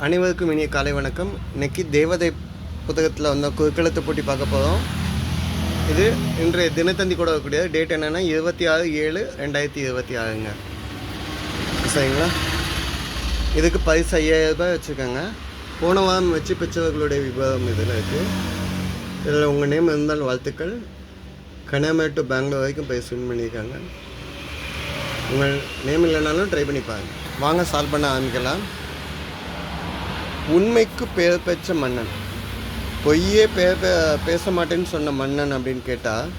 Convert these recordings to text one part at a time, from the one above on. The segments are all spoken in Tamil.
அனைவருக்கும் இனிய காலை வணக்கம். இன்றைக்கி தேவதை புத்தகத்தில் வந்த குறுக்கெழுத்து போட்டி பார்க்க போகிறோம். இது இன்றைய தினத்தந்தி கூட வரக்கூடிய டேட் என்னென்னா 26/7/2026ங்க. சரிங்களா? இதுக்கு பரிசு 5000 ரூபாய் வச்சுருக்காங்க. போன வாரம் வச்சு பெற்றவர்களுடைய விவரம் இதில் இருக்குது. இதில் உங்கள் நேம் இருந்தால் வாழ்த்துக்கள். கன்னியாகுமரி டு பெங்களூர் வரைக்கும் பரிசு வின் பண்ணியிருக்காங்க. உங்கள் நேம் இல்லைனாலும் ட்ரை பண்ணி பாருங்கள். வாங்க சால்வ் பண்ண ஆரம்பிக்கலாம். உண்மைக்கு பெயர் பெற்ற மன்னன், பொய்யே பேச மாட்டேன்னு சொன்ன மன்னன் அப்படின்னு கேட்டால்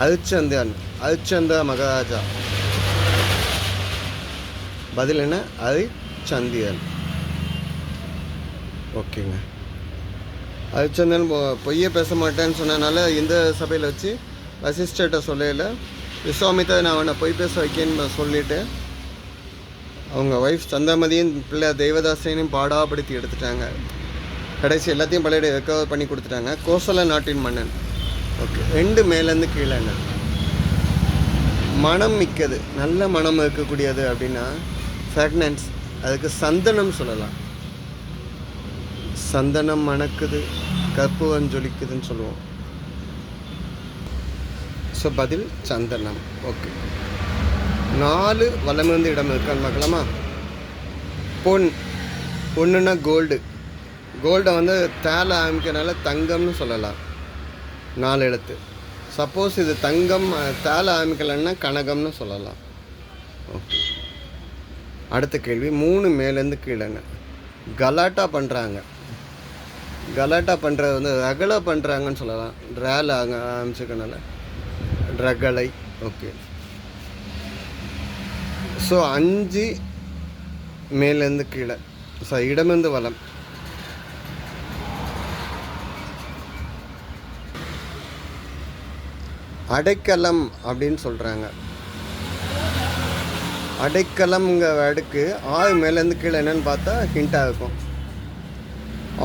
ஹரிச்சந்திர மகாராஜா. பதில் என்ன? ஹரிச்சந்திரன். ஓகேங்க. ஹரிச்சந்திரன் பொய்யே பேச மாட்டேன்னு சொன்னதுனால இந்த சபையில் வச்சு வசிஷ்டர்கிட்ட சொல்லல, விஸ்வாமித்திரன் நான் அவனை பொய் பேச வைக்கேன்னு சொல்லிவிட்டு அவங்க ஒய்ஃப் சந்தாமதியும் பிள்ளை தெய்வதாசனையும் பாடாப்படுத்தி எடுத்துட்டாங்க. கடைசி எல்லாத்தையும் பழைய ரெக்கவர் பண்ணி கொடுத்துட்டாங்க. கோசல நாட்டின் மன்னன். ஓகே. 2 மேலேருந்து கீழே என்ன மனம் மிக்கது, நல்ல மனம் இருக்கக்கூடியது அப்படின்னா ஃப்ராக்னன்ஸ். அதுக்கு சந்தனம் சொல்லலாம். சந்தனம் மணக்குது, கற்பூரம் ஜொலிக்குதுன்னு சொல்லுவோம். ஸோ பதில் சந்தனம். ஓகே. 4 வலமிருந்து இடம் இருக்கான்னு பார்க்கலாமா? பொண்ணுன்னா கோல்டை வந்து தேலை ஆரம்பிக்கிறனால தங்கம்னு சொல்லலாம். 4 எழுத்து. சப்போஸ் இது தங்கம் தேலை ஆரம்பிக்கலைன்னா கனகம்னு சொல்லலாம். ஓகே. அடுத்த கேள்வி 3 மேலேருந்து கீழேங்க. கலாட்டா பண்ணுறாங்க. கலாட்டா பண்ணுறது வந்து ரகலை பண்ணுறாங்கன்னு சொல்லலாம். ட்ரால் ஆரம்பிச்சிக்கனால ரகலை. ஓகே. ஸோ 5 மேலேருந்து கீழே. ஸோ இடமிருந்து வலம். அடைக்கலம் அப்படின்னு சொல்கிறாங்க. அடைக்கலம்ங்கிற வேர்டுக்கு 6 மேலேருந்து கீழே என்னென்னு பார்த்தா ஹிண்ட்டாக இருக்கும்.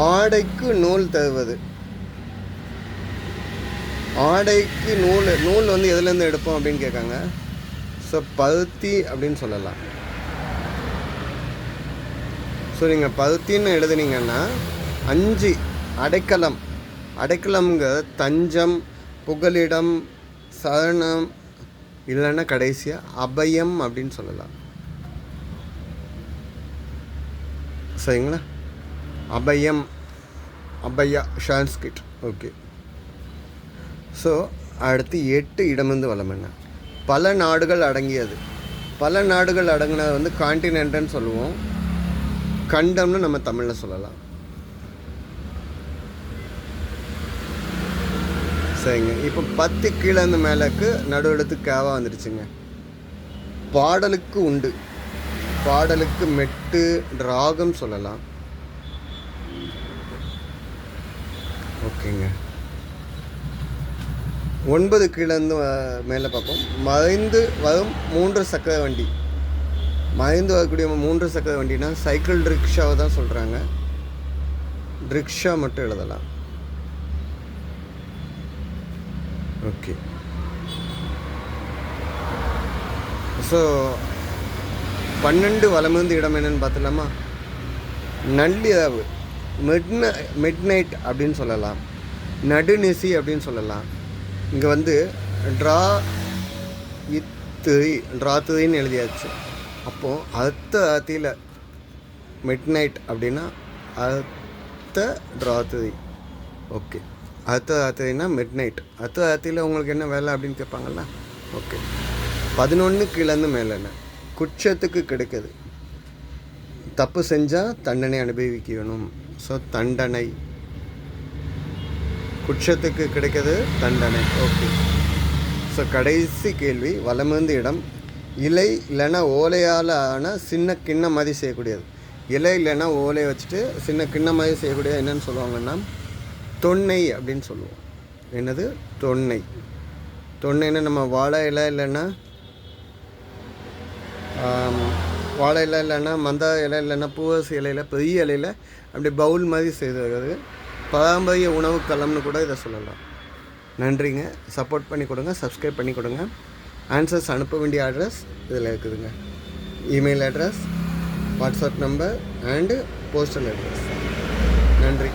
ஆடைக்கு நூல் தருவது. ஆடைக்கு நூல் வந்து எதுலேருந்து எடுப்போம் அப்படின்னு கேட்காங்க. ஸோ பருத்தி அப்படின்னு சொல்லலாம். ஸோ நீங்கள் பருத்தின்னு எழுதுனீங்கன்னா 5 அடைக்கலம்ங்க தஞ்சம், புகலிடம், சரணம், இல்லைன்னா கடைசியாக அபயம் அப்படின்னு சொல்லலாம். சரிங்களா? அபயா சான்ஸ்கிரிட். ஓகே. ஸோ அடுத்து 8 இடமிருந்து வலம் என்ன? பல நாடுகள் அடங்கியது. பல நாடுகள் அடங்கினது வந்து கான்டினென்ட்னு சொல்லுவோம். கண்டம்னு நம்ம தமிழில் சொல்லலாம். சரிங்க. இப்போ 10 கீழேருந்து மேலேக்கு நடுவெடுத்து கேவா வந்துடுச்சுங்க. பாடலுக்கு உண்டு. பாடலுக்கு மெட்டு, ராகம் சொல்லலாம். ஓகேங்க. 9 கீழேருந்து மேலே பார்ப்போம். மறைந்து வரும் 3 சக்கர வண்டி. மறைந்து வரக்கூடிய 3 சக்கர வண்டினா சைக்கிள் ரிக்ஷாவை தான் சொல்கிறாங்க. ரிக்ஷா மட்டும் எழுதலாம். ஓகே. ஸோ 12 வலமிருந்து இடம் என்னன்னு பார்த்துலாமா? நள்ளிரவு, மிட் நைட் அப்படின்னு சொல்லலாம். நடுநிசி அப்படின்னு சொல்லலாம். இங்கே வந்து ட்ராத்திரின்னு எழுதியாச்சு. அப்போது அர்த்தத்தில் மிட் நைட் அப்படின்னா ட்ராத்திரி. ஓகே. அர்த்தராத்திரினா மிட் நைட். அர்த்தராத்திரியில் உங்களுக்கு என்ன வேலை அப்படின்னு கேட்பாங்கள்ல. ஓகே. 11 கீழேருந்து மேலே குற்றத்துக்கு கிடைக்குது. தப்பு செஞ்சால் தண்டனை அனுபவிக்கணும். ஸோ தண்டனை. குற்றத்துக்கு கிடைக்கிறது தண்டனை. ஓகே. ஸோ கடைசி கேள்வி வலமிருந்து இடம். இலை இல்லைன்னா ஓலையால் ஆன சின்ன கிண்ணம் மாதிரி செய்யக்கூடியது. இலை இல்லைன்னா ஓலையை வச்சுட்டு சின்ன கிண்ணம் மாதிரி செய்யக்கூடியது என்னென்னு சொல்லுவாங்கன்னா தொன்னை அப்படின்னு சொல்லுவோம். என்னது? தொன்னை. தொன்னைன்னா நம்ம வாழை இலை இல்லைன்னா மந்தா இலை இல்லைன்னா பூவரசு இலையில் பெரிய இலையில் அப்படி பவுல் மாதிரி செய்து வருது. பாரம்பரிய உணவு களம்னு கூட இதை சொல்லலாம். நன்றிங்க. சப்போர்ட் பண்ணி கொடுங்க, சப்ஸ்கிரைப் பண்ணி கொடுங்க. ஆன்சர்ஸ் அனுப்ப வேண்டிய அட்ரஸ் இதில் இருக்குதுங்க. Email address, WhatsApp number and postal address. நன்றி.